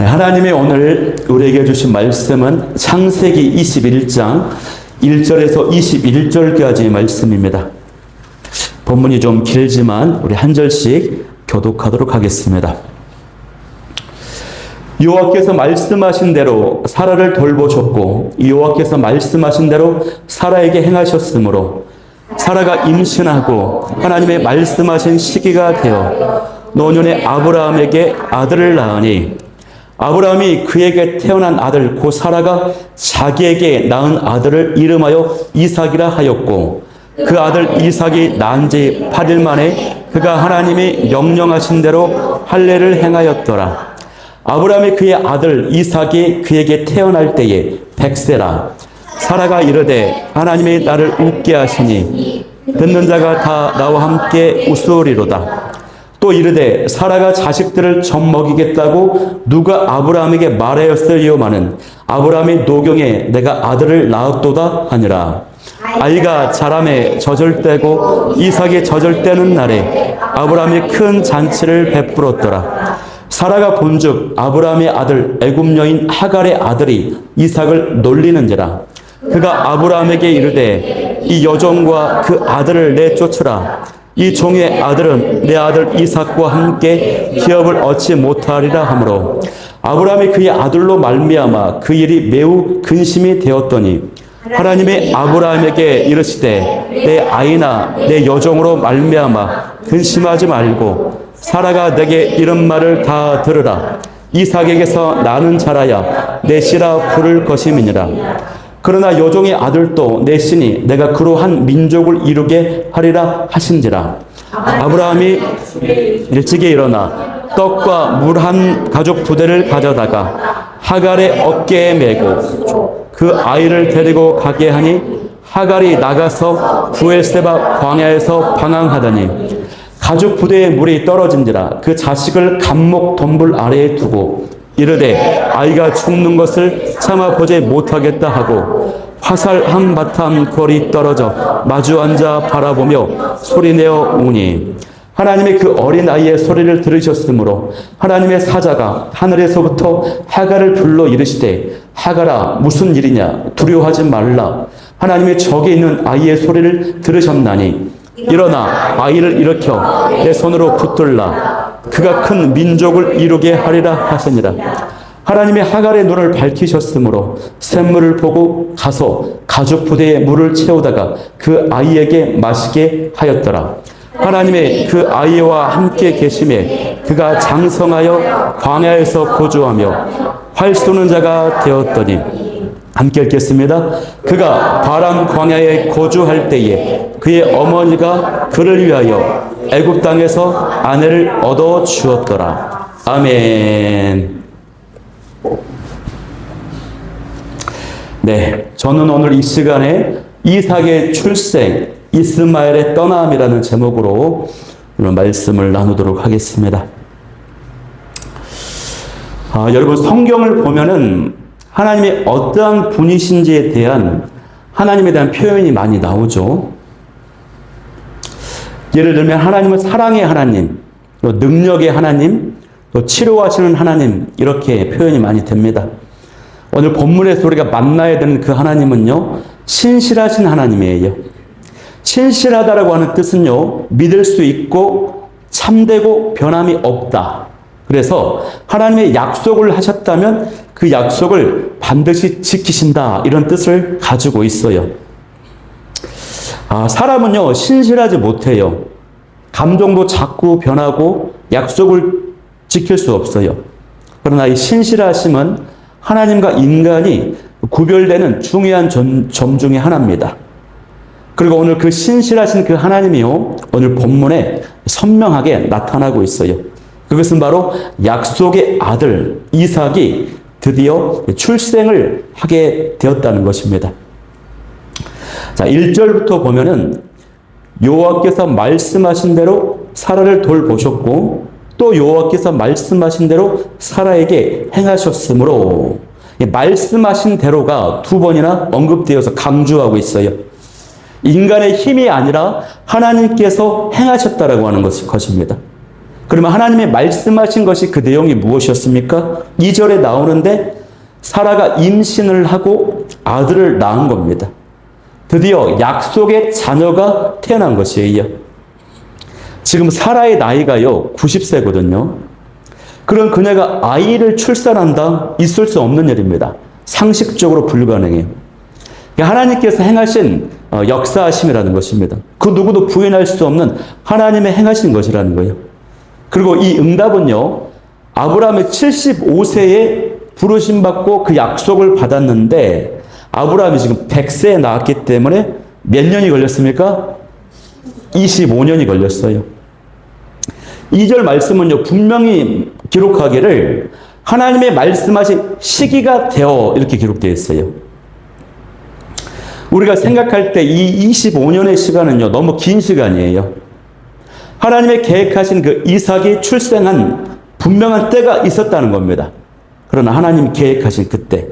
하나님의 오늘 우리에게 주신 말씀은 창세기 21장 1절에서 21절까지의 말씀입니다. 본문이 좀 길지만 우리 한 절씩 교독하도록 하겠습니다. 여호와께서 말씀하신 대로 사라를 돌보셨고 여호와께서 말씀하신 대로 사라에게 행하셨으므로 사라가 임신하고 하나님의 말씀하신 시기가 되어 노년에 아브라함에게 아들을 낳으니 아브라함이 그에게 태어난 아들 곧 사라가 자기에게 낳은 아들을 이름하여 이삭이라 하였고 그 아들 이삭이 낳은 지 8일 만에 그가 하나님이 명령하신 대로 할례를 행하였더라. 아브라함이 그의 아들 이삭이 그에게 태어날 때에 100세라. 사라가 이르되 하나님이 나를 웃게 하시니 듣는 자가 다 나와 함께 웃으리로다. 또 이르되 사라가 자식들을 젖먹이겠다고 누가 아브라함에게 말하였으리요마는 아브라함이 노경에 내가 아들을 낳았도다 하니라. 아이가 자람에 젖을 때고 이삭이 젖을 때는 날에 아브라함이 큰 잔치를 베풀었더라. 사라가 본즉 아브라함의 아들 애굽 여인 하갈의 아들이 이삭을 놀리는지라. 그가 아브라함에게 이르되 이 여종과 그 아들을 내쫓으라. 이 종의 아들은 내 아들 이삭과 함께 기업을 얻지 못하리라 하므로 아브라함이 그의 아들로 말미암아 그 일이 매우 근심이 되었더니 하나님의 아브라함에게 이르시되 내 아이나 내 여종으로 말미암아 근심하지 말고 사라가 내게 이런 말을 다 들으라. 이삭에게서 나는 자라야 내 씨라 부를 것임이니라. 그러나 여종의 아들도 내 씨니 내가 그로 한 민족을 이루게 하리라 하신지라. 아브라함이 일찍이 일어나 떡과 물 한 가죽 부대를 가져다가 하갈의 어깨에 메고 그 아이를 데리고 가게 하니 하갈이 나가서 부엘세바 광야에서 방황하더니 가죽 부대에 물이 떨어진지라. 그 자식을 감목 덤불 아래에 두고 이르되 아이가 죽는 것을 참아 보지 못하겠다 하고 화살 한 바탕 거리 떨어져 마주 앉아 바라보며 소리내어 우니 하나님의 그 어린 아이의 소리를 들으셨으므로 하나님의 사자가 하늘에서부터 하갈을 불러 이르시되 하갈아 무슨 일이냐 두려워하지 말라. 하나님의 적에 있는 아이의 소리를 들으셨나니 일어나 아이를 일으켜 내 손으로 붙들라. 그가 큰 민족을 이루게 하리라 하시니라. 하나님이 하갈의 눈을 밝히셨으므로 샘물을 보고 가서 가죽 부대에 물을 채우다가 그 아이에게 마시게 하였더라. 하나님의 그 아이와 함께 계심에 그가 장성하여 광야에서 거주하며 활 쏘는 자가 되었더니 함께 읽겠습니다. 그가 바람 광야에 거주할 때에 그의 어머니가 그를 위하여 애굽 땅에서 아내를 얻어 주었더라. 아멘. 네, 저는 오늘 이 시간에 이삭의 출생, 이스마엘의 떠남이라는 제목으로 오늘 말씀을 나누도록 하겠습니다. 여러분 성경을 보면은 하나님이 어떠한 분이신지에 대한 하나님에 대한 표현이 많이 나오죠. 예를 들면 하나님은 사랑의 하나님, 또 능력의 하나님, 또 치료하시는 하나님 이렇게 표현이 많이 됩니다. 오늘 본문에서 우리가 만나야 되는 그 하나님은요. 신실하신 하나님이에요. 신실하다라고 하는 뜻은요. 믿을 수 있고 참되고 변함이 없다. 그래서 하나님의 약속을 하셨다면 그 약속을 반드시 지키신다. 이런 뜻을 가지고 있어요. 사람은요. 신실하지 못해요. 감정도 자꾸 변하고 약속을 지킬 수 없어요. 그러나 이 신실하심은 하나님과 인간이 구별되는 중요한 점 중에 하나입니다. 그리고 오늘 그 신실하신 그 하나님이요. 오늘 본문에 선명하게 나타나고 있어요. 그것은 바로 약속의 아들 이삭이 드디어 출생을 하게 되었다는 것입니다. 자, 1절부터 보면은 여호와께서 말씀하신 대로 사라를 돌보셨고 또 여호와께서 말씀하신 대로 사라에게 행하셨으므로 말씀하신 대로가 두 번이나 언급되어서 강조하고 있어요. 인간의 힘이 아니라 하나님께서 행하셨다라고 하는 것입니다. 그러면 하나님의 말씀하신 것이 그 내용이 무엇이었습니까? 2절에 나오는데 사라가 임신을 하고 아들을 낳은 겁니다. 드디어 약속의 자녀가 태어난 것이에요. 지금 사라의 나이가요 90세거든요. 그런 그녀가 아이를 출산한다? 있을 수 없는 일입니다. 상식적으로 불가능해요. 하나님께서 행하신 역사하심이라는 것입니다. 그 누구도 부인할 수 없는 하나님의 행하신 것이라는 거예요. 그리고 이 응답은요, 아브라함의 75세에 부르심받고 그 약속을 받았는데, 아브라함이 지금 100세에 나왔기 때문에 몇 년이 걸렸습니까? 25년이 걸렸어요. 2절 말씀은요, 분명히 기록하기를 하나님의 말씀하신 시기가 되어 이렇게 기록되어 있어요. 우리가 생각할 때 이 25년의 시간은요, 너무 긴 시간이에요. 하나님의 계획하신 그 이삭이 출생한 분명한 때가 있었다는 겁니다. 그러나 하나님 계획하신 그때.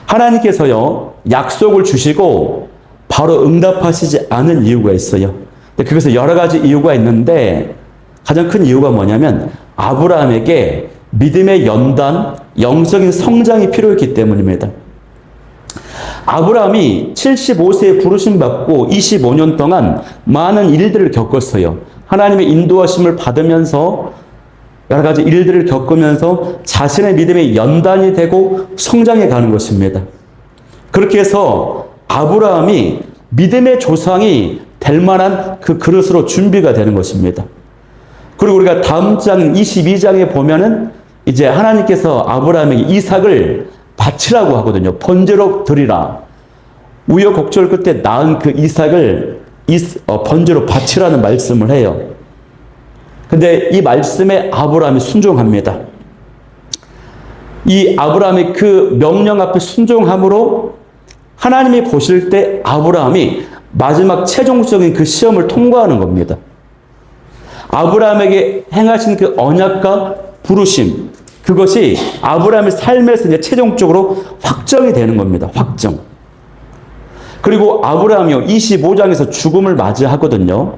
하나님께서요, 약속을 주시고 바로 응답하시지 않은 이유가 있어요. 그것은 여러 가지 이유가 있는데 가장 큰 이유가 뭐냐면 아브라함에게 믿음의 연단, 영적인 성장이 필요했기 때문입니다. 아브라함이 75세에 부르심받고 25년 동안 많은 일들을 겪었어요. 하나님의 인도하심을 받으면서 여러 가지 일들을 겪으면서 자신의 믿음의 연단이 되고 성장해 가는 것입니다. 그렇게 해서 아브라함이 믿음의 조상이 될 만한 그 그릇으로 준비가 되는 것입니다. 그리고 우리가 다음 장 22장에 보면은 이제 하나님께서 아브라함에게 이삭을 바치라고 하거든요. 번제로 드리라. 우여곡절 끝에 낳은 그 이삭을 번제로 바치라는 말씀을 해요. 근데 이 말씀에 아브라함이 순종합니다. 이 아브라함의 그 명령 앞에 순종함으로 하나님이 보실 때 아브라함이 마지막 최종적인 그 시험을 통과하는 겁니다. 아브라함에게 행하신 그 언약과 부르심, 그것이 아브라함의 삶에서 이제 최종적으로 확정이 되는 겁니다. 확정. 그리고 아브라함이요, 25장에서 죽음을 맞이하거든요.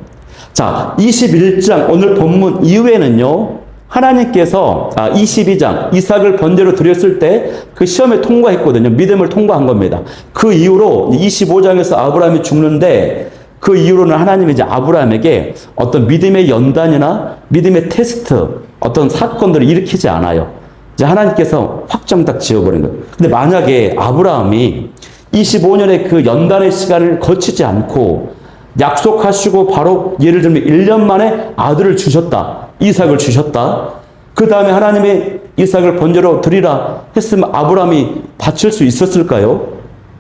자, 21장 오늘 본문 이후에는요, 하나님께서 22장 이삭을 번제로 드렸을 때 그 시험에 통과했거든요. 믿음을 통과한 겁니다. 그 이후로 25장에서 아브라함이 죽는데 그 이후로는 하나님이 이제 아브라함에게 어떤 믿음의 연단이나 믿음의 테스트, 어떤 사건들을 일으키지 않아요. 이제 하나님께서 확정 딱 지어버린 거예요. 근데 만약에 아브라함이 25년의 그 연단의 시간을 거치지 않고 약속하시고 바로 예를 들면 1년 만에 아들을 주셨다. 이삭을 주셨다. 그 다음에 하나님의 이삭을 번제로 드리라 했으면 아브라함이 바칠 수 있었을까요?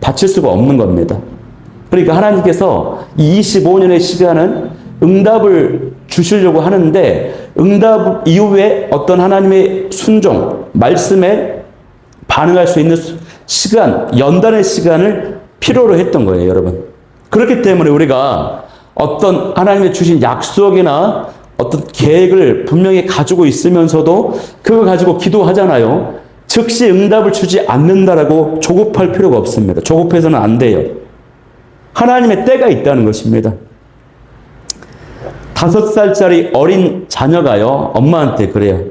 바칠 수가 없는 겁니다. 그러니까 하나님께서 이 25년의 시간은 응답을 주시려고 하는데 응답 이후에 어떤 하나님의 순종, 말씀에 반응할 수 있는 시간, 연단의 시간을 필요로 했던 거예요, 여러분. 그렇기 때문에 우리가 어떤 하나님의 주신 약속이나 어떤 계획을 분명히 가지고 있으면서도 그거 가지고 기도하잖아요. 즉시 응답을 주지 않는다라고 조급할 필요가 없습니다. 조급해서는 안 돼요. 하나님의 때가 있다는 것입니다. 5살짜리 어린 자녀가요, 엄마한테 그래요.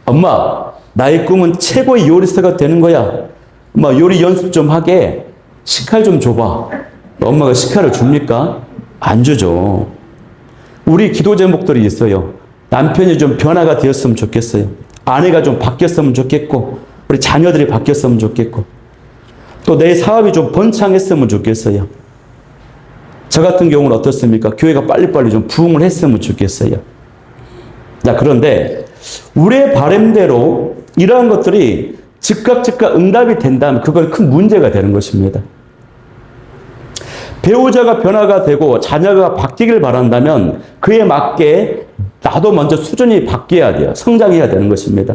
엄마, 나의 꿈은 최고의 요리사가 되는 거야. 엄마, 요리 연습 좀 하게. 식칼 좀 줘봐. 엄마가 식칼을 줍니까? 안 주죠. 우리 기도 제목들이 있어요. 남편이 좀 변화가 되었으면 좋겠어요. 아내가 좀 바뀌었으면 좋겠고, 우리 자녀들이 바뀌었으면 좋겠고, 또 내 사업이 좀 번창했으면 좋겠어요. 저 같은 경우는 어떻습니까? 교회가 빨리빨리 좀 부흥을 했으면 좋겠어요. 자, 그런데 우리의 바람대로 이러한 것들이 즉각 응답이 된다면 그건 큰 문제가 되는 것입니다. 배우자가 변화가 되고 자녀가 바뀌길 바란다면 그에 맞게 나도 먼저 수준이 바뀌어야 돼요. 성장해야 되는 것입니다.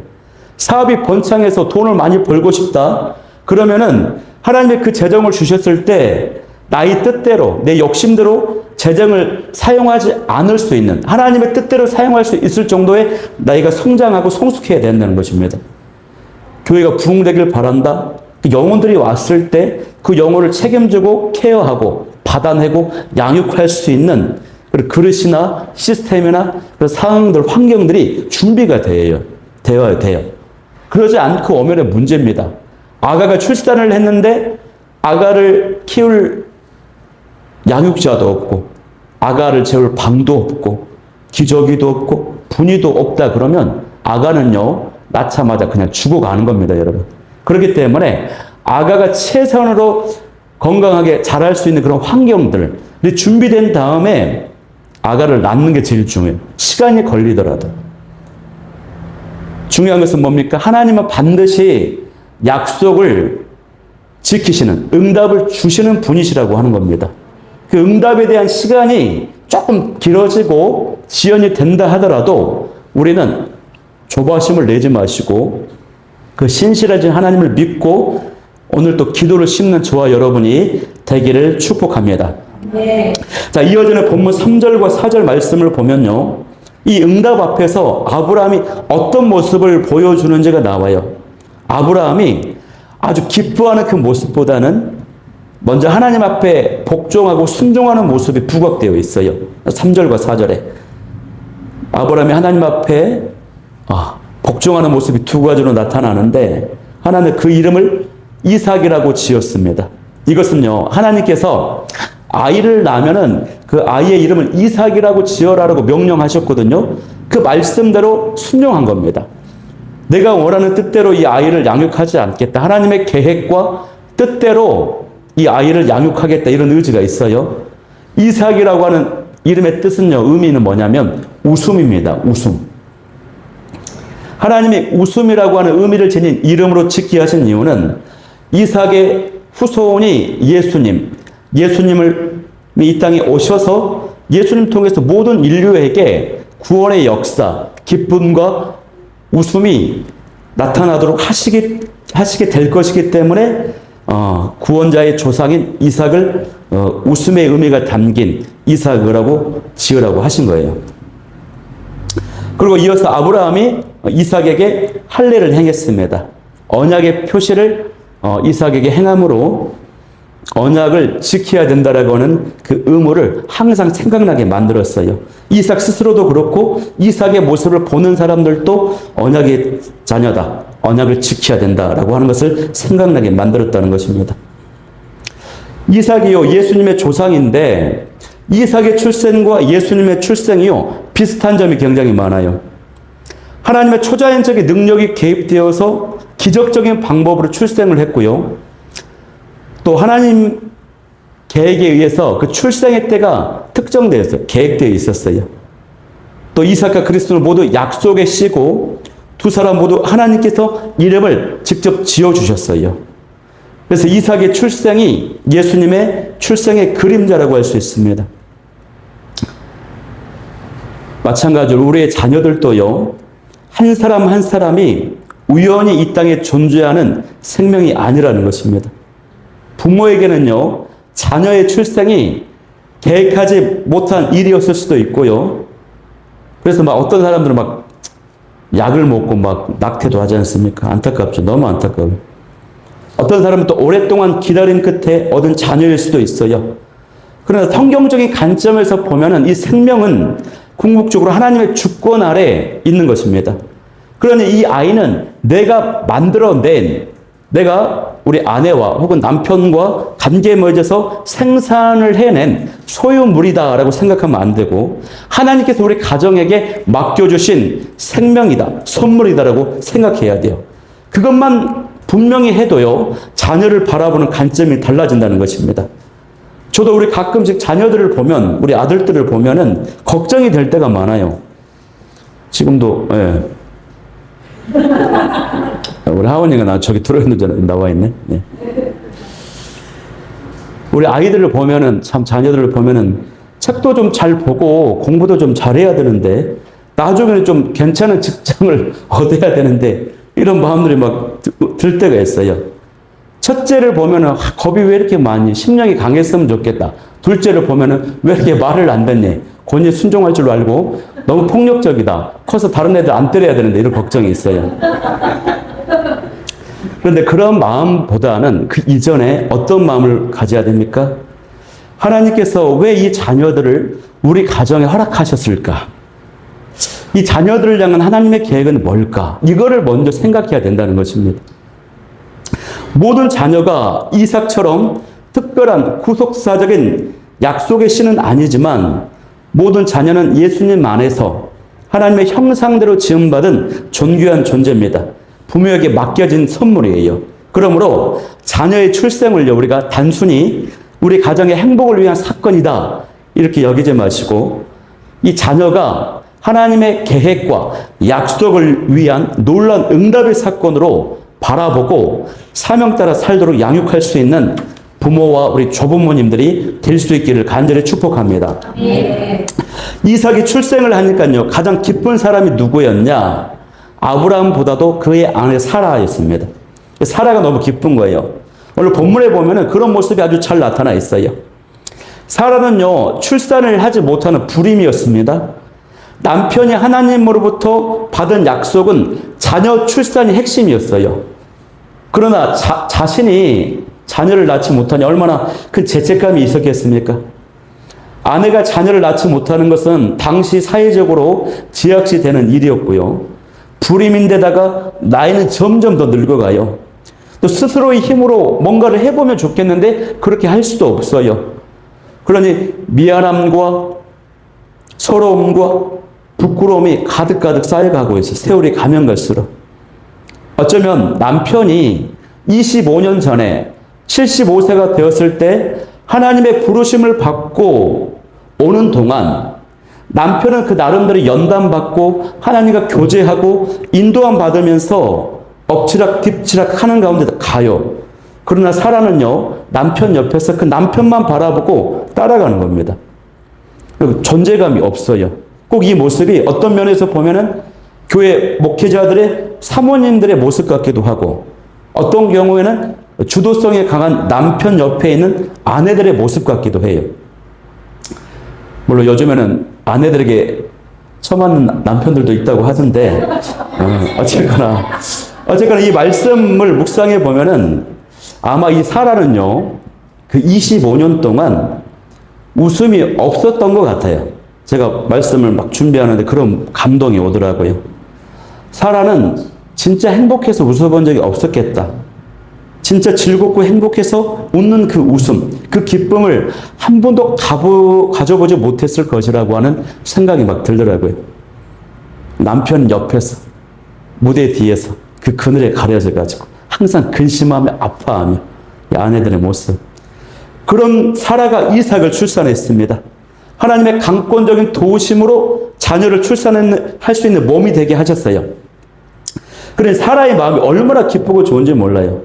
사업이 번창해서 돈을 많이 벌고 싶다. 그러면은 하나님의 그 재정을 주셨을 때 나의 뜻대로, 내 욕심대로 재정을 사용하지 않을 수 있는, 하나님의 뜻대로 사용할 수 있을 정도의 나이가 성장하고 성숙해야 된다는 것입니다. 교회가 부흥되길 바란다. 그 영혼들이 왔을 때 그 영혼을 책임지고 케어하고 받아내고 양육할 수 있는 그리고 그릇이나 시스템이나 그런 상황들, 환경들이 준비가 되어야 돼요. 그러지 않고 오면의 문제입니다. 아가가 출산을 했는데 아가를 키울 양육자도 없고 아가를 재울 방도 없고 기저귀도 없고 분유도 없다 그러면 아가는요 낳자마자 그냥 죽어가는 겁니다, 여러분. 그렇기 때문에 아가가 최선으로 건강하게 자랄 수 있는 그런 환경들이 준비된 다음에 아가를 낳는 게 제일 중요해요. 시간이 걸리더라도. 중요한 것은 뭡니까? 하나님은 반드시 약속을 지키시는, 응답을 주시는 분이시라고 하는 겁니다. 그 응답에 대한 시간이 조금 길어지고 지연이 된다 하더라도 우리는 조바심을 내지 마시고 그 신실하신 하나님을 믿고 오늘 또 기도를 심는 저와 여러분이 되기를 축복합니다. 네. 자, 이어지는 본문 3절과 4절 말씀을 보면요. 이 응답 앞에서 아브라함이 어떤 모습을 보여주는지가 나와요. 아브라함이 아주 기뻐하는 그 모습보다는 먼저 하나님 앞에 복종하고 순종하는 모습이 부각되어 있어요. 3절과 4절에. 아브라함이 하나님 앞에 복종하는 모습이 두 가지로 나타나는데 하나는 그 이름을 이삭이라고 지었습니다. 이것은요, 하나님께서 아이를 낳으면은 그 아이의 이름을 이삭이라고 지어라라고 명령하셨거든요. 그 말씀대로 순종한 겁니다. 내가 원하는 뜻대로 이 아이를 양육하지 않겠다. 하나님의 계획과 뜻대로 이 아이를 양육하겠다. 이런 의지가 있어요. 이삭이라고 하는 이름의 뜻은요, 의미는 뭐냐면 웃음입니다. 웃음. 하나님이 웃음이라고 하는 의미를 지닌 이름으로 짓게 하신 이유는 이삭의 후손이 예수님을 이 땅에 오셔서 예수님 통해서 모든 인류에게 구원의 역사, 기쁨과 웃음이 나타나도록 하시게 될 것이기 때문에 구원자의 조상인 이삭을 웃음의 의미가 담긴 이삭이라고 지으라고 하신 거예요. 그리고 이어서 아브라함이 이삭에게 할례를 행했습니다. 언약의 표시를 이삭에게 행함으로 언약을 지켜야 된다라고 하는 그 의무를 항상 생각나게 만들었어요. 이삭 스스로도 그렇고 이삭의 모습을 보는 사람들도 언약의 자녀다. 언약을 지켜야 된다라고 하는 것을 생각나게 만들었다는 것입니다. 이삭이요, 예수님의 조상인데 이삭의 출생과 예수님의 출생이요, 비슷한 점이 굉장히 많아요. 하나님의 초자연적인 능력이 개입되어서 기적적인 방법으로 출생을 했고요. 또 하나님 계획에 의해서 그 출생의 때가 특정되어서 계획되어 있었어요. 또 이삭과 그리스도는 모두 약속의 씨고 두 사람 모두 하나님께서 이름을 직접 지어주셨어요. 그래서 이삭의 출생이 예수님의 출생의 그림자라고 할 수 있습니다. 마찬가지로 우리의 자녀들도요, 한 사람 한 사람이 우연히 이 땅에 존재하는 생명이 아니라는 것입니다. 부모에게는요, 자녀의 출생이 계획하지 못한 일이었을 수도 있고요. 그래서 어떤 사람들은 약을 먹고 낙태도 하지 않습니까? 안타깝죠. 너무 안타까워요. 어떤 사람은 또 오랫동안 기다린 끝에 얻은 자녀일 수도 있어요. 그러나 성경적인 관점에서 보면은 이 생명은 궁극적으로 하나님의 주권 아래 있는 것입니다. 그러니 이 아이는 내가 만들어낸, 내가 우리 아내와 혹은 남편과 관계에 맺어서 생산을 해낸 소유물이다라고 생각하면 안 되고 하나님께서 우리 가정에게 맡겨주신 생명이다, 선물이다라고 생각해야 돼요. 그것만 분명히 해도요, 자녀를 바라보는 관점이 달라진다는 것입니다. 저도 우리 가끔씩 자녀들을 보면, 우리 아들들을 보면은 걱정이 될 때가 많아요. 지금도, 예. 우리 하원이가 저기 들어있는 나와 있네. 예. 우리 아이들을 보면은, 참 자녀들을 보면은 책도 좀 잘 보고 공부도 좀 잘해야 되는데, 나중에는 좀 괜찮은 직장을 얻어야 되는데, 이런 마음들이 들 때가 있어요. 첫째를 보면은 겁이 왜 이렇게 많니? 심령이 강했으면 좋겠다. 둘째를 보면은 왜 이렇게 말을 안 듣니? 권위에 순종할 줄 알고 너무 폭력적이다. 커서 다른 애들 안 때려야 되는데 이런 걱정이 있어요. 그런데 그런 마음보다는 그 이전에 어떤 마음을 가져야 됩니까? 하나님께서 왜 이 자녀들을 우리 가정에 허락하셨을까? 이 자녀들을 향한 하나님의 계획은 뭘까? 이거를 먼저 생각해야 된다는 것입니다. 모든 자녀가 이삭처럼 특별한 구속사적인 약속의 씨는 아니지만 모든 자녀는 예수님 안에서 하나님의 형상대로 지음받은 존귀한 존재입니다. 부모에게 맡겨진 선물이에요. 그러므로 자녀의 출생을요, 우리가 단순히 우리 가정의 행복을 위한 사건이다 이렇게 여기지 마시고 이 자녀가 하나님의 계획과 약속을 위한 놀라운 응답의 사건으로 바라보고 사명 따라 살도록 양육할 수 있는 부모와 우리 조부모님들이 될 수 있기를 간절히 축복합니다. 이삭이 출생을 하니까요, 가장 기쁜 사람이 누구였냐? 아브라함보다도 그의 아내 사라였습니다. 사라가 너무 기쁜 거예요. 오늘 본문에 보면은 그런 모습이 아주 잘 나타나 있어요. 사라는요, 출산을 하지 못하는 불임이었습니다. 남편이 하나님으로부터 받은 약속은 자녀 출산이 핵심이었어요. 그러나 자신이 자녀를 낳지 못하니 얼마나 큰 죄책감이 있었겠습니까? 아내가 자녀를 낳지 못하는 것은 당시 사회적으로 지약시되는 일이었고요. 불임인데다가 나이는 점점 더 늙어가요. 또 스스로의 힘으로 뭔가를 해보면 좋겠는데 그렇게 할 수도 없어요. 그러니 미안함과 서러움과 부끄러움이 가득가득 쌓여가고 있어요. 세월이 가면 갈수록. 어쩌면 남편이 25년 전에 75세가 되었을 때 하나님의 부르심을 받고 오는 동안 남편은 그 나름대로 연단받고 하나님과 교제하고 인도함 받으면서 엎치락 뒤치락 하는 가운데 가요. 그러나 사라는요, 남편 옆에서 그 남편만 바라보고 따라가는 겁니다. 존재감이 없어요. 꼭 이 모습이 어떤 면에서 보면은 교회 목회자들의 사모님들의 모습 같기도 하고 어떤 경우에는 주도성이 강한 남편 옆에 있는 아내들의 모습 같기도 해요. 물론 요즘에는 아내들에게 처맞는 남편들도 있다고 하던데 어쨌거나 이 말씀을 묵상해 보면은 아마 이 사라는요, 그 25년 동안 웃음이 없었던 것 같아요. 제가 말씀을 막 준비하는데 그런 감동이 오더라고요. 사라는 진짜 행복해서 웃어본 적이 없었겠다. 진짜 즐겁고 행복해서 웃는 그 웃음, 그 기쁨을 한 번도 가져보지 못했을 것이라고 하는 생각이 막 들더라고요. 남편 옆에서, 무대 뒤에서 그 그늘에 가려져가지고 항상 근심하며 아파하며 이 아내들의 모습. 그런 사라가 이삭을 출산했습니다. 하나님의 강권적인 도우심으로 자녀를 출산할 수 있는 몸이 되게 하셨어요. 그래 사라의 마음이 얼마나 기쁘고 좋은지 몰라요.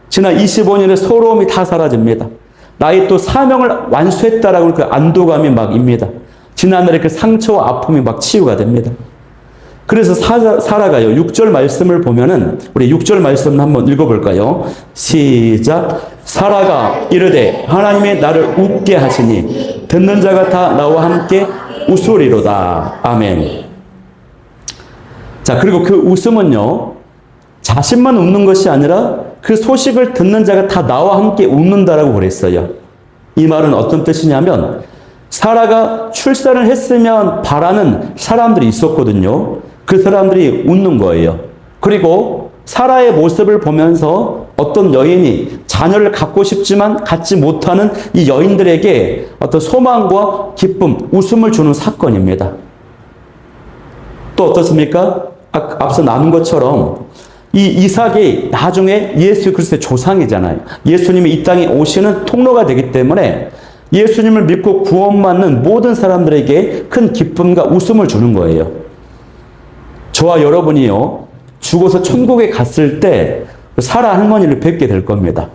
지난 25년의 서러움이 다 사라집니다. 나의 또 사명을 완수했다라고 그 안도감이 막 입니다. 지난날의 그 상처와 아픔이 막 치유가 됩니다. 그래서 사라가요, 6절 말씀을 보면은, 우리 6절 말씀 한번 읽어볼까요? 시작. 사라가 이르되 하나님의 나를 웃게 하시니 듣는 자가 다 나와 함께 웃으리로다. 아멘. 자, 그리고 그 웃음은요, 자신만 웃는 것이 아니라 그 소식을 듣는 자가 다 나와 함께 웃는다라고 그랬어요. 이 말은 어떤 뜻이냐면 사라가 출산을 했으면 바라는 사람들이 있었거든요. 그 사람들이 웃는 거예요. 그리고 사라의 모습을 보면서 어떤 여인이 자녀를 갖고 싶지만 갖지 못하는 이 여인들에게 어떤 소망과 기쁨, 웃음을 주는 사건입니다. 또 어떻습니까? 앞서 나눈 것처럼 이 이삭이 나중에 예수 그리스도의 조상이잖아요. 예수님이 이 땅에 오시는 통로가 되기 때문에 예수님을 믿고 구원받는 모든 사람들에게 큰 기쁨과 웃음을 주는 거예요. 저와 여러분이요, 죽어서 천국에 갔을 때 사라 할머니를 뵙게 될 겁니다.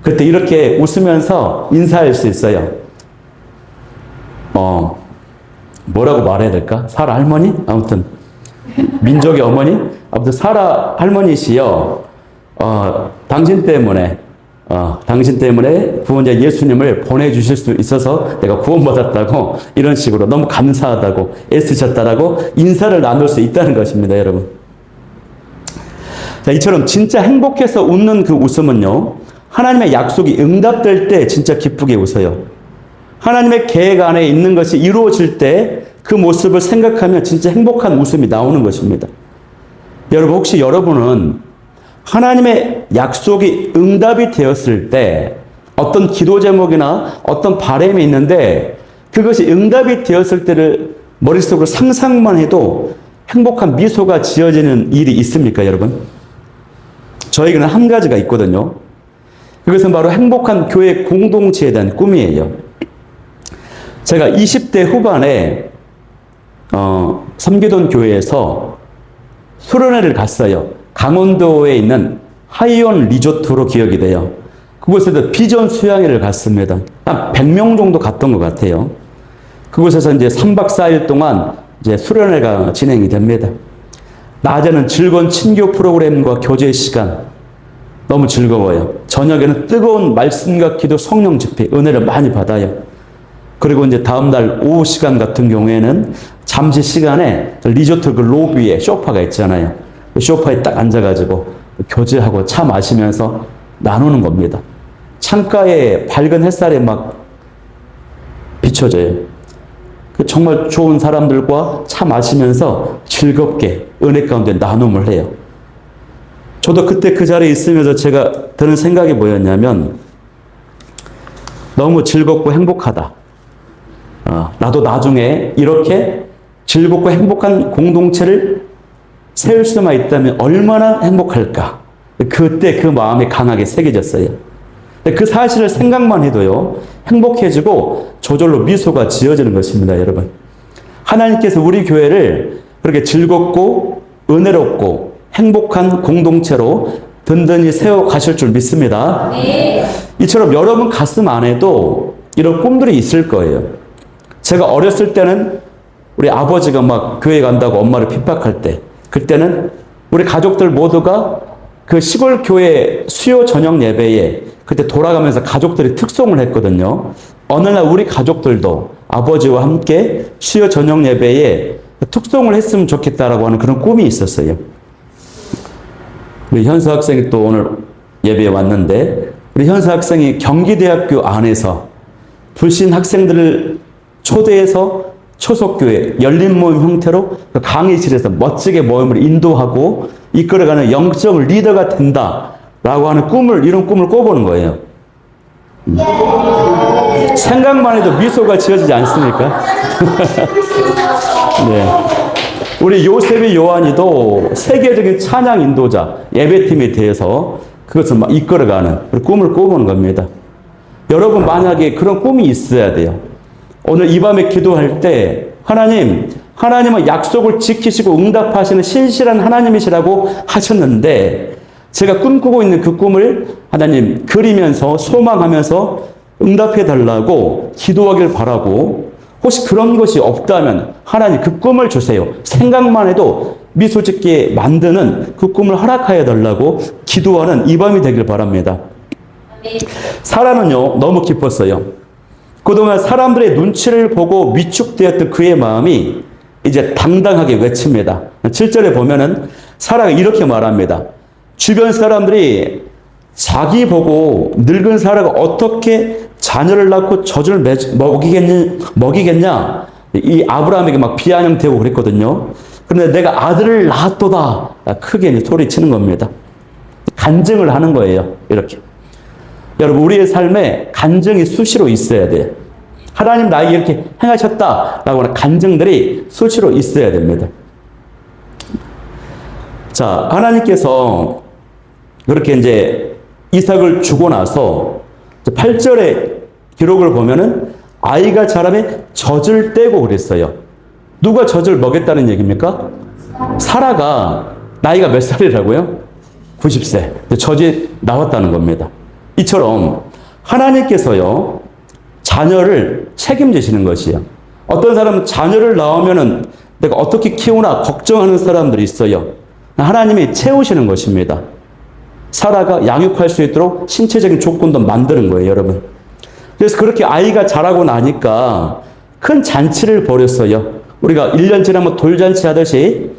그때 이렇게 웃으면서 인사할 수 있어요. 뭐라고 말해야 될까? 사라 할머니? 아무튼 민족의 어머니? 아무튼 사라 할머니시여, 당신 때문에 구원자 예수님을 보내주실 수 있어서 내가 구원받았다고, 이런 식으로 너무 감사하다고 애쓰셨다라고 인사를 나눌 수 있다는 것입니다, 여러분. 자, 이처럼 진짜 행복해서 웃는 그 웃음은요, 하나님의 약속이 응답될 때 진짜 기쁘게 웃어요. 하나님의 계획 안에 있는 것이 이루어질 때 그 모습을 생각하면 진짜 행복한 웃음이 나오는 것입니다. 여러분, 혹시 여러분은 하나님의 약속이 응답이 되었을 때 어떤 기도 제목이나 어떤 바람이 있는데 그것이 응답이 되었을 때를 머릿속으로 상상만 해도 행복한 미소가 지어지는 일이 있습니까, 여러분? 저에게는 한 가지가 있거든요. 그것은 바로 행복한 교회 공동체에 대한 꿈이에요. 제가 20대 후반에 섬기던 교회에서 수련회를 갔어요. 강원도에 있는 하이온 리조트로 기억이 돼요. 그곳에서 비전 수양회를 갔습니다. 한 100명 정도 갔던 것 같아요. 그곳에서 이제 3박 4일 동안 이제 수련회가 진행이 됩니다. 낮에는 즐거운 친교 프로그램과 교제 시간 너무 즐거워요. 저녁에는 뜨거운 말씀과 기도 성령 집회 은혜를 많이 받아요. 그리고 이제 다음날 오후 시간 같은 경우에는 잠시 시간에 리조트 그 로비에 소파가 있잖아요. 그 소파에 딱 앉아가지고 교제하고 차 마시면서 나누는 겁니다. 창가에 밝은 햇살에 막 비춰져요. 그 정말 좋은 사람들과 차 마시면서 즐겁게 은혜 가운데 나눔을 해요. 저도 그때 그 자리에 있으면서 제가 드는 생각이 뭐였냐면 너무 즐겁고 행복하다. 나도 나중에 이렇게 즐겁고 행복한 공동체를 세울 수만 있다면 얼마나 행복할까. 그때 그 마음이 강하게 새겨졌어요. 그 사실을 생각만 해도요, 행복해지고 저절로 미소가 지어지는 것입니다, 여러분. 하나님께서 우리 교회를 그렇게 즐겁고 은혜롭고 행복한 공동체로 든든히 세워 가실 줄 믿습니다. 네. 이처럼 여러분 가슴 안에도 이런 꿈들이 있을 거예요. 제가 어렸을 때는 우리 아버지가 막 교회 간다고 엄마를 핍박할 때, 그때는 우리 가족들 모두가 그 시골 교회 수요 저녁 예배에 그때 돌아가면서 가족들이 특송을 했거든요. 어느 날 우리 가족들도 아버지와 함께 수요 저녁 예배에 특송을 했으면 좋겠다라고 하는 그런 꿈이 있었어요. 우리 현수 학생이 또 오늘 예배에 왔는데, 우리 현수 학생이 경기대학교 안에서 불신 학생들을 초대해서 초속교회 열린 모임 형태로 강의실에서 멋지게 모임을 인도하고 이끌어가는 영적 리더가 된다라고 하는 이런 꿈을 꿔보는 거예요. 생각만 해도 미소가 지어지지 않습니까? 네. 우리 요셉이 요한이도 세계적인 찬양 인도자 예배팀에 대해서 그것을 막 이끌어가는 꿈을 꿔보는 겁니다. 여러분 만약에 그런 꿈이 있어야 돼요. 오늘 이 밤에 기도할 때 하나님은 약속을 지키시고 응답하시는 신실한 하나님이시라고 하셨는데 제가 꿈꾸고 있는 그 꿈을 하나님 그리면서 소망하면서 응답해 달라고 기도하길 바라고, 혹시 그런 것이 없다면 하나님 그 꿈을 주세요. 생각만 해도 미소 짓게 만드는 그 꿈을 허락하여 달라고 기도하는 이 밤이 되길 바랍니다. 사라는요 너무 기뻤어요. 그동안 사람들의 눈치를 보고 위축되었던 그의 마음이 이제 당당하게 외칩니다. 7절에 보면은 사라가 이렇게 말합니다. 주변 사람들이 자기 보고 늙은 사라가 어떻게 자녀를 낳고 젖을 먹이겠냐? 이 아브라함에게 막 비아냥대고 그랬거든요. 그런데 내가 아들을 낳았도다. 크게 소리치는 겁니다. 간증을 하는 거예요. 이렇게. 여러분, 우리의 삶에 간증이 수시로 있어야 돼요. 하나님 나에게 이렇게 행하셨다라고 하는 간증들이 수시로 있어야 됩니다. 자, 하나님께서 그렇게 이제 이삭을 주고 나서 8절의 기록을 보면은 아이가 자라매 젖을 떼고 그랬어요. 누가 젖을 먹였다는 얘기입니까? 사라가 나이가 몇 살이라고요? 90세. 젖이 나왔다는 겁니다. 이처럼 하나님께서요 자녀를 책임지시는 것이요. 어떤 사람은 자녀를 낳으면은 내가 어떻게 키우나 걱정하는 사람들이 있어요. 하나님이 채우시는 것입니다. 사라가 양육할 수 있도록 신체적인 조건도 만드는 거예요, 여러분. 그래서 그렇게 아이가 자라고 나니까 큰 잔치를 벌였어요. 우리가 1년 지나면 돌잔치 하듯이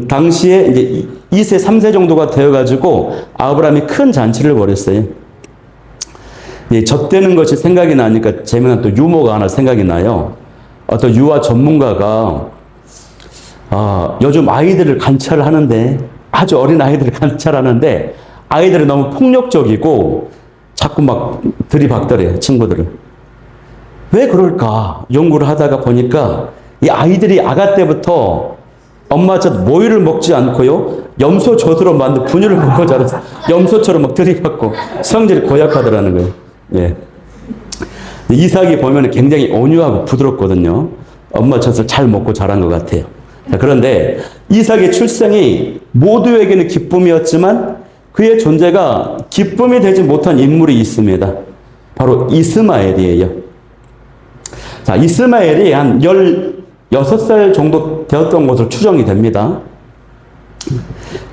당시에 이제 2세, 3세 정도가 되어가지고 아브라함이 큰 잔치를 벌였어요. 예, 젖대는 것이 생각이 나니까 재미난 또 유머가 하나 생각이 나요. 어떤 유아 전문가가 요즘 아이들을 관찰하는데, 아주 어린 아이들을 관찰하는데 아이들은 너무 폭력적이고 자꾸 막 들이박더래요, 친구들을. 왜 그럴까 연구를 하다가 보니까 이 아이들이 아가 때부터 엄마 젖 모유를 먹지 않고요, 염소 젖으로 만든 분유를 먹고 자라서 염소처럼 막 들이받고 성질이 고약하더라는 거예요. 예. 이삭이 보면 굉장히 온유하고 부드럽거든요. 엄마 젖을 잘 먹고 자란 것 같아요. 그런데 이삭의 출생이 모두에게는 기쁨이었지만 그의 존재가 기쁨이 되지 못한 인물이 있습니다. 바로 이스마엘이에요. 자, 이스마엘이 한 16살 정도 되었던 것으로 추정이 됩니다.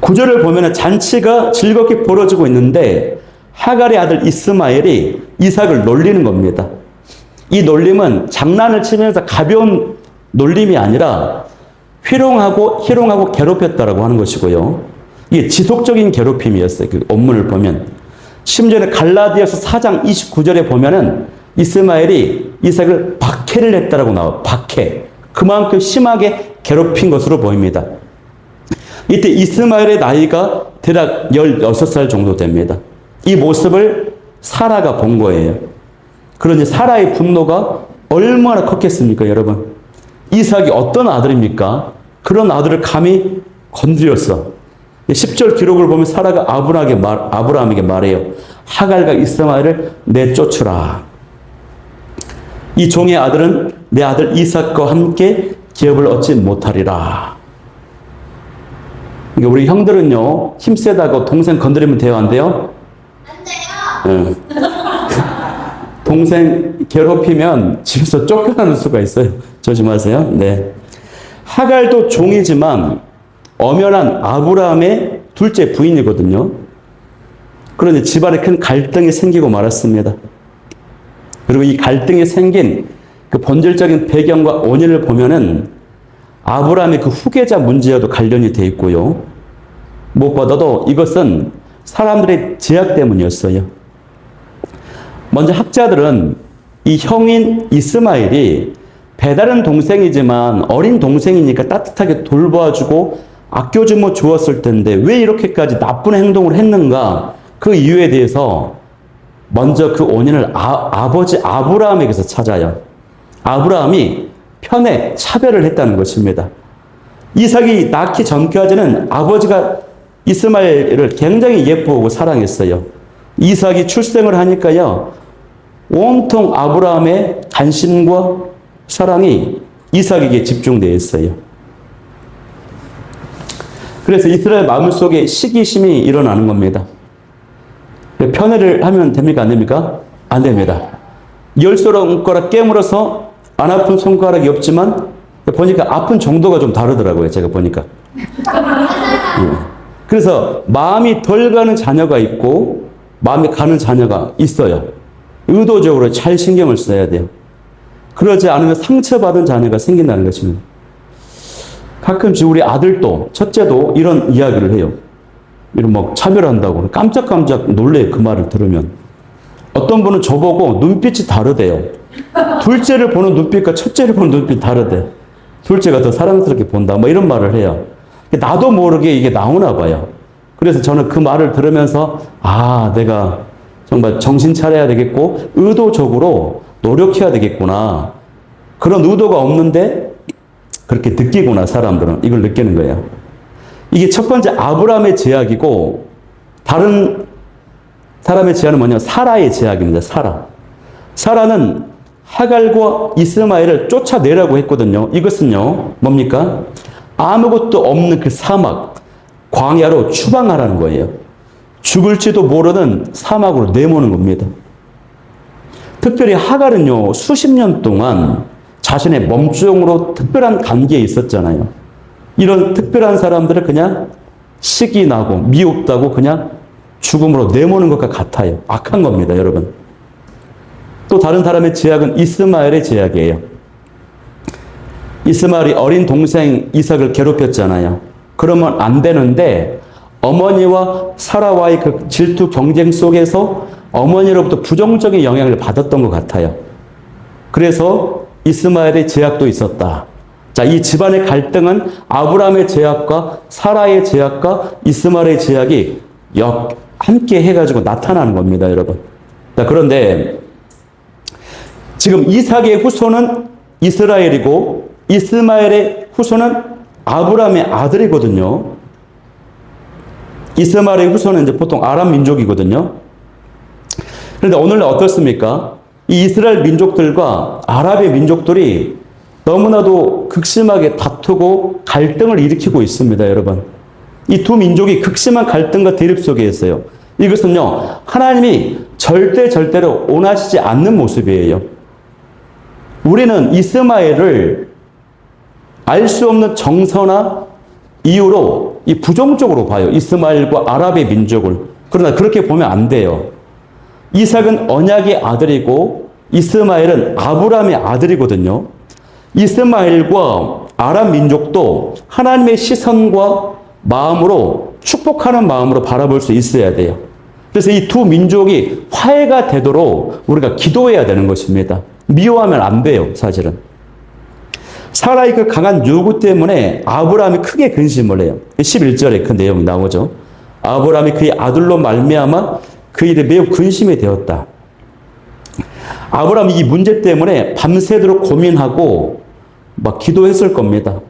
구절을 보면 잔치가 즐겁게 벌어지고 있는데 하갈의 아들 이스마엘이 이삭을 놀리는 겁니다. 이 놀림은 장난을 치면서 가벼운 놀림이 아니라 희롱하고 괴롭혔다라고 하는 것이고요. 이게 지속적인 괴롭힘이었어요. 그 원문을 보면. 심지어는 갈라디아서 4장 29절에 보면은 이스마엘이 이삭을 박해를 했다라고 나와요. 박해. 그만큼 심하게 괴롭힌 것으로 보입니다. 이때 이스마엘의 나이가 대략 16살 정도 됩니다. 이 모습을 사라가 본 거예요. 그러니 사라의 분노가 얼마나 컸겠습니까, 여러분? 이삭이 어떤 아들입니까? 그런 아들을 감히 건드렸어. 10절 기록을 보면 사라가 아브라함에게 말해요. 하갈과 이스마엘을 내쫓으라. 이 종의 아들은 내 아들 이삭과 함께 기업을 얻지 못하리라. 그러니까 우리 형들은요, 힘세다고 동생 건드리면 돼요, 안 돼요? 안 돼요. 동생 괴롭히면 집에서 쫓겨나는 수가 있어요. 조심하세요. 네. 하갈도 종이지만 엄연한 아브라함의 둘째 부인이거든요. 그런데 집안에 큰 갈등이 생기고 말았습니다. 그리고 이 갈등이 생긴 그 본질적인 배경과 원인을 보면은 아브라함의 그 후계자 문제와도 관련이 돼 있고요. 무엇보다도 이것은 사람들의 제약 때문이었어요. 먼저 학자들은 이 형인 이스마엘이 배다른 동생이지만 어린 동생이니까 따뜻하게 돌봐주고 아껴주면 좋았을 텐데 왜 이렇게까지 나쁜 행동을 했는가, 그 이유에 대해서 먼저 그 원인을 아버지 아브라함에게서 찾아요. 아브라함이 편에 차별을 했다는 것입니다. 이삭이 낳기 전까지는 아버지가 이스마엘을 굉장히 예뻐하고 사랑했어요. 이삭이 출생을 하니까요, 온통 아브라함의 관심과 사랑이 이삭에게 집중되어 있어요. 그래서 이스라엘 마음속에 시기심이 일어나는 겁니다. 편애를 하면 됩니까? 안 됩니까? 안 됩니다. 열 손가락 깨물어서 안 아픈 손가락이 없지만 보니까 아픈 정도가 좀 다르더라고요. 제가 보니까. 그래서 마음이 덜 가는 자녀가 있고 마음이 가는 자녀가 있어요. 의도적으로 잘 신경을 써야 돼요. 그러지 않으면 상처받은 자녀가 생긴다는 것입니다. 가끔씩 우리 아들도, 첫째도 이런 이야기를 해요. 이런 막 차별한다고 깜짝깜짝 놀래요. 그 말을 들으면. 어떤 분은 저보고 눈빛이 다르대요. 둘째를 보는 눈빛과 첫째를 보는 눈빛이 다르대. 둘째가 더 사랑스럽게 본다. 뭐 이런 말을 해요. 나도 모르게 이게 나오나 봐요. 그래서 저는 그 말을 들으면서 내가 정말 정신 차려야 되겠고 의도적으로 노력해야 되겠구나. 그런 의도가 없는데 그렇게 느끼구나, 사람들은. 이걸 느끼는 거예요. 이게 첫 번째 아브라함의 제약이고, 다른 사람의 제약은 뭐냐면 사라의 제약입니다. 사라는 하갈과 이스마엘을 쫓아내라고 했거든요. 이것은요, 뭡니까? 아무것도 없는 그 사막, 광야로 추방하라는 거예요. 죽을지도 모르는 사막으로 내모는 겁니다. 특별히 하갈은요, 수십 년 동안 자신의 몸종으로 특별한 관계에 있었잖아요. 이런 특별한 사람들을 그냥 식이 나고 미흡다고 그냥 죽음으로 내모는 것과 같아요. 악한 겁니다, 여러분. 또 다른 사람의 제약은 이스마엘의 제약이에요. 이스마엘이 어린 동생 이삭을 괴롭혔잖아요. 그러면 안 되는데 어머니와 사라와의 그 질투 경쟁 속에서 어머니로부터 부정적인 영향을 받았던 것 같아요. 그래서 이스마엘의 제약도 있었다. 자, 이 집안의 갈등은 아브라함의 제약과 사라의 제약과 이스마엘의 제약이 함께 해가지고 나타나는 겁니다, 여러분. 자, 그런데 지금 이삭의 후손은 이스라엘이고 이스마엘의 후손은 아브라함의 아들이거든요. 이스마엘의 후손은 이제 보통 아람 민족이거든요. 그런데 오늘날 어떻습니까? 이 이스라엘 민족들과 아랍의 민족들이 너무나도 극심하게 다투고 갈등을 일으키고 있습니다, 여러분. 이 두 민족이 극심한 갈등과 대립 속에 있어요. 이것은요, 하나님이 절대로 원하시지 않는 모습이에요. 우리는 이스마엘을 알 수 없는 정서나 이유로 이 부정적으로 봐요. 이스마엘과 아랍의 민족을. 그러나 그렇게 보면 안 돼요. 이삭은 언약의 아들이고 이스마엘은 아브라함의 아들이거든요. 이스마엘과 아랍 민족도 하나님의 시선과 마음으로 축복하는 마음으로 바라볼 수 있어야 돼요. 그래서 이 두 민족이 화해가 되도록 우리가 기도해야 되는 것입니다. 미워하면 안 돼요, 사실은. 사라의 그 강한 요구 때문에 아브라함이 크게 근심을 해요. 11절에 그 내용이 나오죠. 아브라함이 그의 아들로 말미암아 그 일에 매우 근심이 되었다. 아브라함이 이 문제 때문에 밤새도록 고민하고 막 기도했을 겁니다.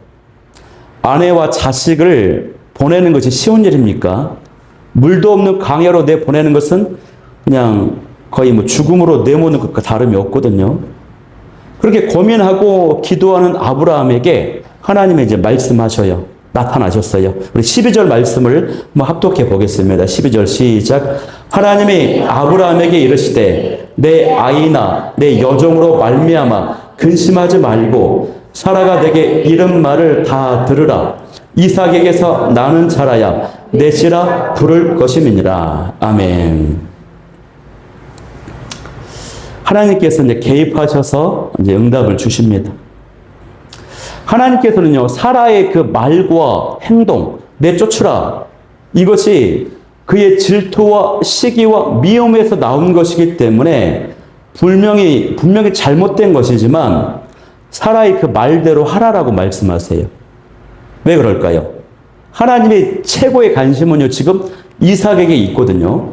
아내와 자식을 보내는 것이 쉬운 일입니까? 물도 없는 광야로 내보내는 것은 그냥 거의 뭐 죽음으로 내모는 것과 다름이 없거든요. 그렇게 고민하고 기도하는 아브라함에게 하나님이 이제 말씀하셔요. 나타나셨어요. 우리 12절 말씀을 한번 합독해 보겠습니다. 12절 시작. 하나님이 아브라함에게 이르시되 내 아이나 내 여종으로 말미암아 근심하지 말고 사라가 내게 이른 말을 다 들으라. 이삭에게서 나는 자라야 내 씨라 부를 것임이니라. 아멘. 하나님께서 이제 개입하셔서 이제 응답을 주십니다. 하나님께서는요, 사라의 그 말과 행동, 내쫓으라. 이것이 그의 질투와 시기와 미움에서 나온 것이기 때문에 분명히 잘못된 것이지만 사라의 그 말대로 하라라고 말씀하세요. 왜 그럴까요? 하나님의 최고의 관심은요, 지금 이삭에게 있거든요.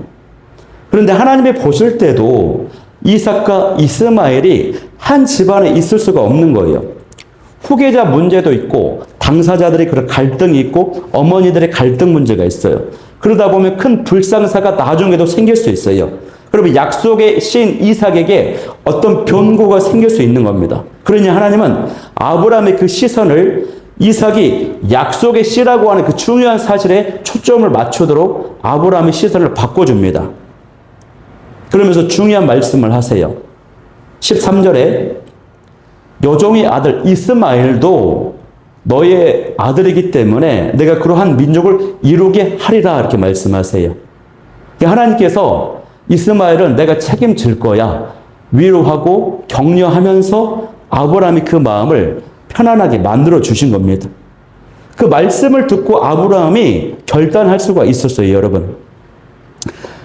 그런데 하나님이 보실 때도 이삭과 이스마엘이 한 집안에 있을 수가 없는 거예요. 후계자 문제도 있고 당사자들의 그런 갈등이 있고 어머니들의 갈등 문제가 있어요. 그러다 보면 큰 불상사가 나중에도 생길 수 있어요. 그러면 약속의 신 이삭에게 어떤 변고가 생길 수 있는 겁니다. 그러니 하나님은 아브라함의 그 시선을 이삭이 약속의 씨라고 하는 그 중요한 사실에 초점을 맞추도록 아브라함의 시선을 바꿔줍니다. 그러면서 중요한 말씀을 하세요. 13절에 여종의 아들 이스마엘도 너의 아들이기 때문에 내가 그러한 민족을 이루게 하리라 이렇게 말씀하세요. 하나님께서 이스마엘은 내가 책임질 거야 위로하고 격려하면서 아브라함이 그 마음을 편안하게 만들어 주신 겁니다. 그 말씀을 듣고 아브라함이 결단할 수가 있었어요, 여러분.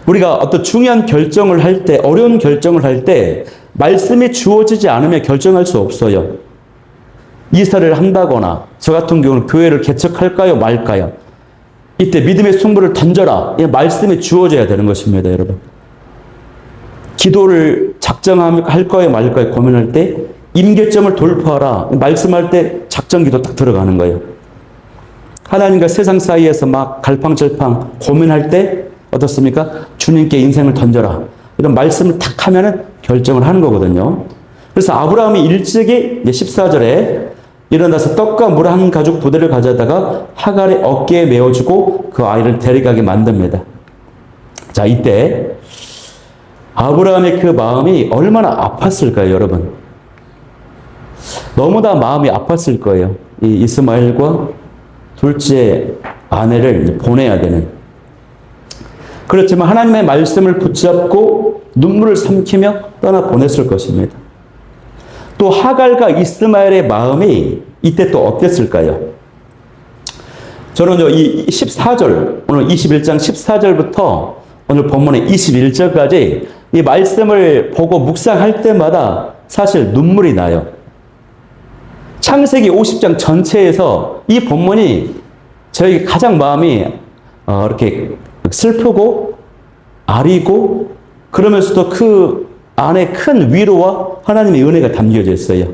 우리가 어떤 중요한 결정을 할 때, 어려운 결정을 할 때 말씀이 주어지지 않으면 결정할 수 없어요. 이사를 한다거나 저 같은 경우는 교회를 개척할까요 말까요? 이때 믿음의 승부를 던져라. 이 말씀이 주어져야 되는 것입니다, 여러분. 기도를 작정할 거예요 말까요 고민할 때 임계점을 돌파하라. 말씀할 때 작정기도 딱 들어가는 거예요. 하나님과 세상 사이에서 막 갈팡절팡 고민할 때 어떻습니까? 주님께 인생을 던져라. 이런 말씀을 탁 하면은 결정을 하는 거거든요. 그래서 아브라함이 일찍이 14절에 일어나서 떡과 물 한 가죽 부대를 가져다가 하갈의 어깨에 메어주고 그 아이를 데려가게 만듭니다. 자, 이때 아브라함의 그 마음이 얼마나 아팠을까요, 여러분? 너무나 마음이 아팠을 거예요. 이 이스마엘과 둘째 아내를 보내야 되는. 그렇지만 하나님의 말씀을 붙잡고 눈물을 삼키며 떠나 보냈을 것입니다. 또 하갈과 이스마엘의 마음이 이때 또 어땠을까요? 저는요, 이 14절, 오늘 21장 14절부터 오늘 본문의 21절까지 이 말씀을 보고 묵상할 때마다 사실 눈물이 나요. 창세기 50장 전체에서 이 본문이 저에게 가장 마음이 이렇게 슬프고 아리고 그러면서도 그 안에 큰 위로와 하나님의 은혜가 담겨져 있어요.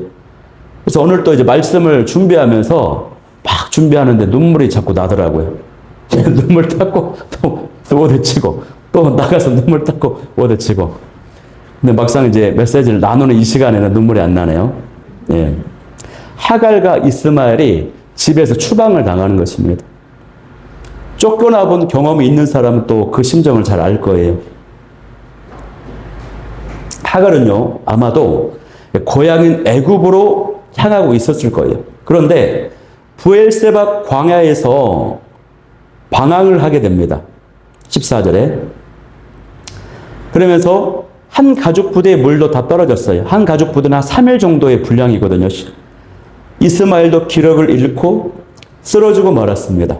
그래서 오늘 또 이제 말씀을 준비하면서 막 준비하는데 눈물이 자꾸 나더라고요. 눈물 닦고 또 오대치고 또 나가서 눈물 닦고 오대치고. 근데 막상 이제 메시지를 나누는 이 시간에는 눈물이 안 나네요. 예. 하갈과 이스마엘이 집에서 추방을 당하는 것입니다. 쫓겨나 본 경험이 있는 사람은 또 그 심정을 잘 알 거예요. 하갈은요, 아마도 고향인 애굽으로 향하고 있었을 거예요. 그런데 브엘세바 광야에서 방황을 하게 됩니다. 14절에. 그러면서 한 가족 부대의 물도 다 떨어졌어요. 한 가족 부대는 한 3일 정도의 분량이거든요. 이스마엘도 기력을 잃고 쓰러지고 말았습니다.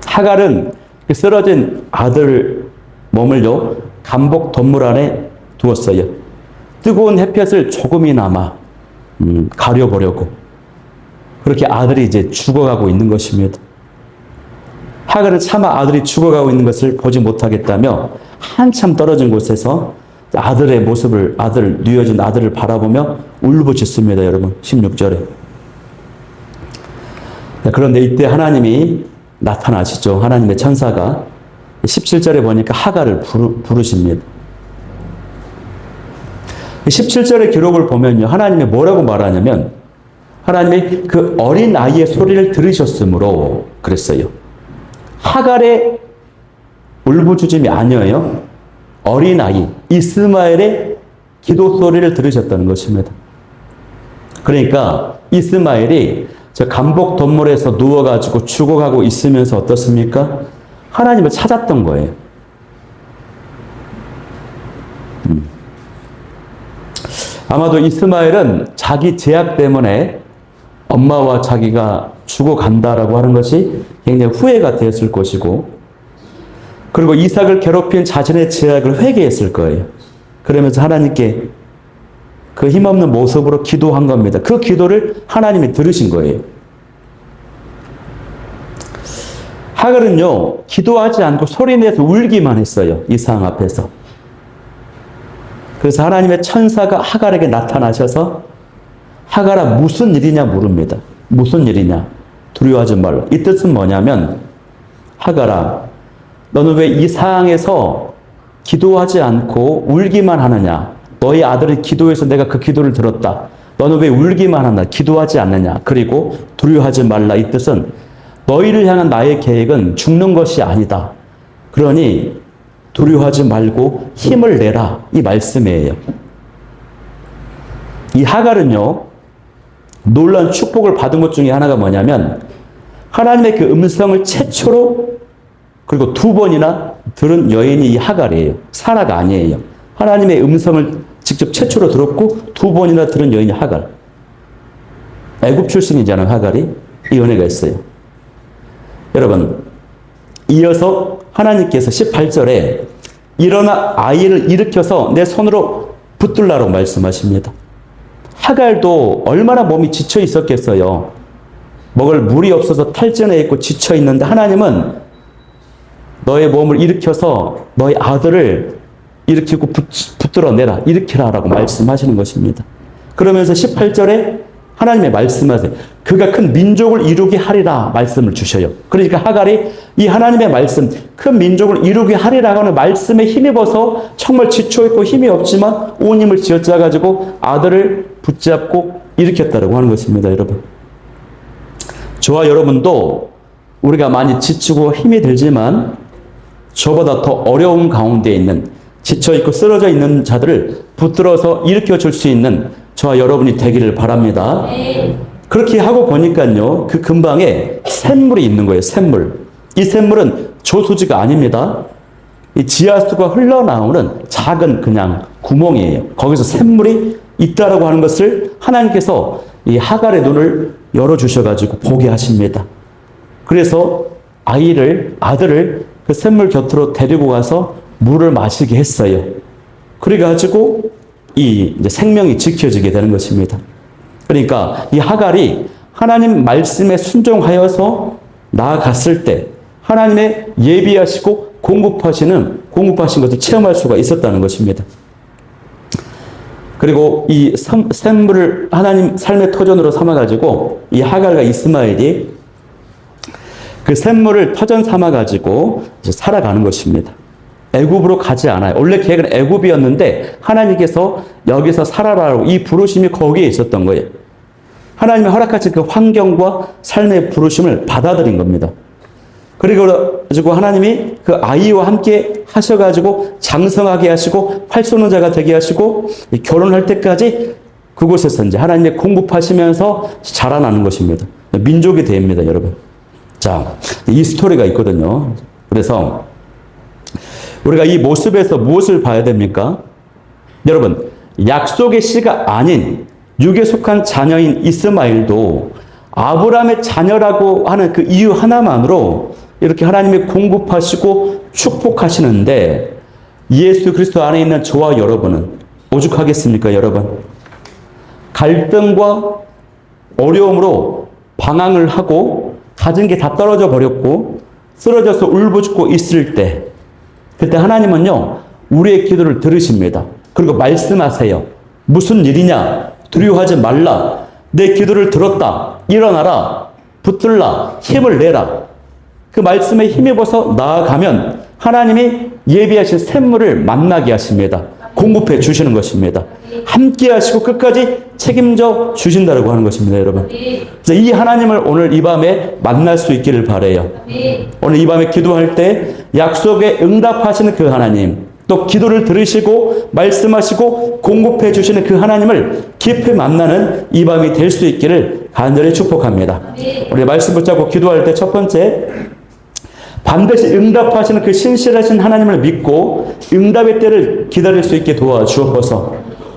하갈은 쓰러진 아들 몸을요, 감복 덤물 안에 두었어요. 뜨거운 햇볕을 조금이나마 가려보려고. 그렇게 아들이 이제 죽어가고 있는 것입니다. 하갈은 차마 아들이 죽어가고 있는 것을 보지 못하겠다며 한참 떨어진 곳에서 아들의 모습을, 누워진 아들을 바라보며 울부짖습니다, 여러분. 16절에. 그런데 이때 하나님이 나타나시죠. 하나님의 천사가 17절에 보니까 하갈을 부르십니다. 17절의 기록을 보면요, 하나님이 뭐라고 말하냐면, 하나님이 그 어린 아이의 소리를 들으셨으므로 그랬어요. 하갈의 울부짖음이 아니에요. 어린 아이, 이스마엘의 기도 소리를 들으셨다는 것입니다. 그러니까 이스마엘이 저 감복 덤물에서 누워가지고 죽어가고 있으면서 어떻습니까? 하나님을 찾았던 거예요. 아마도 이스마엘은 자기 제약 때문에 엄마와 자기가 죽어간다라고 하는 것이 굉장히 후회가 되었을 것이고, 그리고 이삭을 괴롭힌 자신의 제약을 회개했을 거예요. 그러면서 하나님께 그 힘없는 모습으로 기도한 겁니다. 그 기도를 하나님이 들으신 거예요. 하갈은요, 기도하지 않고 소리내서 울기만 했어요. 이 상황 앞에서. 그래서 하나님의 천사가 하갈에게 나타나셔서 하갈아, 무슨 일이냐 물습니다. 무슨 일이냐? 두려워하지 말라. 이 뜻은 뭐냐면, 하갈아, 너는 왜 이 상황에서 기도하지 않고 울기만 하느냐? 너희 아들이 기도해서 내가 그 기도를 들었다. 너는 왜 울기만 하나? 기도하지 않느냐? 그리고 두려워하지 말라. 이 뜻은 너희를 향한 나의 계획은 죽는 것이 아니다. 그러니 두려워하지 말고 힘을 내라. 이 말씀이에요. 이 하갈은요, 놀라운 축복을 받은 것 중에 하나가 뭐냐면, 하나님의 그 음성을 최초로 그리고 2번이나 들은 여인이 이 하갈이에요. 사라가 아니에요. 하나님의 음성을 직접 최초로 들었고 2번이나 들은 여인이 하갈. 애굽 출신이잖아요, 하갈이. 이 은혜가 있어요. 여러분, 이어서 하나님께서 18절에 일어나 아이를 일으켜서 내 손으로 붙들라고 말씀하십니다. 하갈도 얼마나 몸이 지쳐 있었겠어요. 먹을 물이 없어서 탈진해 있고 지쳐 있는데 하나님은 너의 몸을 일으켜서 너의 아들을 일으키고 붙들어내라, 일으키라라고 말씀하시는 것입니다. 그러면서 18절에 하나님의 말씀하세요. 그가 큰 민족을 이루게 하리라 말씀을 주셔요. 그러니까 하갈이 이 하나님의 말씀, 큰 민족을 이루게 하리라고 하는 말씀에 힘입어서 정말 지쳐있고 힘이 없지만 온 힘을 쥐어짜가지고 아들을 붙잡고 일으켰다고 하는 것입니다, 여러분. 저와 여러분도 우리가 많이 지치고 힘이 들지만 저보다 더 어려운 가운데 있는, 지쳐있고 쓰러져 있는 자들을 붙들어서 일으켜 줄 수 있는 저와 여러분이 되기를 바랍니다. 그렇게 하고 보니까요, 그 근방에 샘물이 있는 거예요, 샘물. 이 샘물은 저수지가 아닙니다. 이 지하수가 흘러나오는 작은 그냥 구멍이에요. 거기서 샘물이 있다라고 하는 것을 하나님께서 이 하갈의 눈을 열어주셔가지고 보게 하십니다. 그래서 아들을 그 샘물 곁으로 데리고 가서 물을 마시게 했어요. 그래가지고 이제 생명이 지켜지게 되는 것입니다. 그러니까 이 하갈이 하나님 말씀에 순종하여서 나아갔을 때 하나님의 예비하시고 공급하신 것을 체험할 수가 있었다는 것입니다. 그리고 이 샘물을 하나님 삶의 터전으로 삼아가지고 이 하갈과 이스마엘이 그 샘물을 터전 삼아가지고 살아가는 것입니다. 애굽으로 가지 않아요. 원래 계획은 애굽이었는데 하나님께서 여기서 살아라고 이 부르심이 거기에 있었던 거예요. 하나님이 허락하신 그 환경과 삶의 부르심을 받아들인 겁니다. 그리고 하나님이 그 아이와 함께 하셔가지고 장성하게 하시고 활쏘는 되게 하시고 결혼할 때까지 그곳에서 이제 하나님의 공급하시면서 자라나는 것입니다. 민족이 됩니다, 여러분. 자, 이 스토리가 있거든요. 그래서 우리가 이 모습에서 무엇을 봐야 됩니까? 여러분, 약속의 씨가 아닌 육에 속한 자녀인 이스마엘도 아브라함의 자녀라고 하는 그 이유 하나만으로 이렇게 하나님이 공급하시고 축복하시는데 예수 그리스도 안에 있는 저와 여러분은 오죽하겠습니까, 여러분? 갈등과 어려움으로 방황을 하고 가진 게 다 떨어져 버렸고 쓰러져서 울부짖고 있을 때 그때 하나님은요 우리의 기도를 들으십니다. 그리고 말씀하세요. 무슨 일이냐? 두려워하지 말라. 내 기도를 들었다. 일어나라. 붙들라. 힘을 내라. 그 말씀에 힘입어서 나아가면 하나님이 예비하신 샘물을 만나게 하십니다. 공급해 주시는 것입니다. 함께 하시고 끝까지 책임져 주신다고 하는 것입니다, 여러분. 그래서 이 하나님을 오늘 이 밤에 만날 수 있기를 바라요. 오늘 이 밤에 기도할 때 약속에 응답하시는 그 하나님, 또 기도를 들으시고 말씀하시고 공급해 주시는 그 하나님을 깊이 만나는 이 밤이 될 수 있기를 간절히 축복합니다. 우리 말씀 붙잡고 기도할 때 첫 번째, 반드시 응답하시는 그 신실하신 하나님을 믿고 응답의 때를 기다릴 수 있게 도와주옵소서.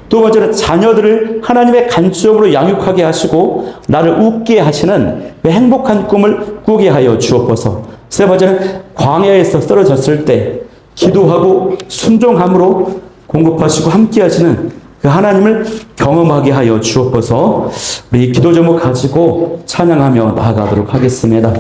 두 번째는 자녀들을 하나님의 간수형으로 양육하게 하시고 나를 웃게 하시는 그 행복한 꿈을 꾸게 하여 주옵소서. 세 번째는 광야에서 쓰러졌을 때 기도하고 순종함으로 공급하시고 함께 하시는 그 하나님을 경험하게 하여 주옵소서. 우리 기도 제목 가지고 찬양하며 나아가도록 하겠습니다.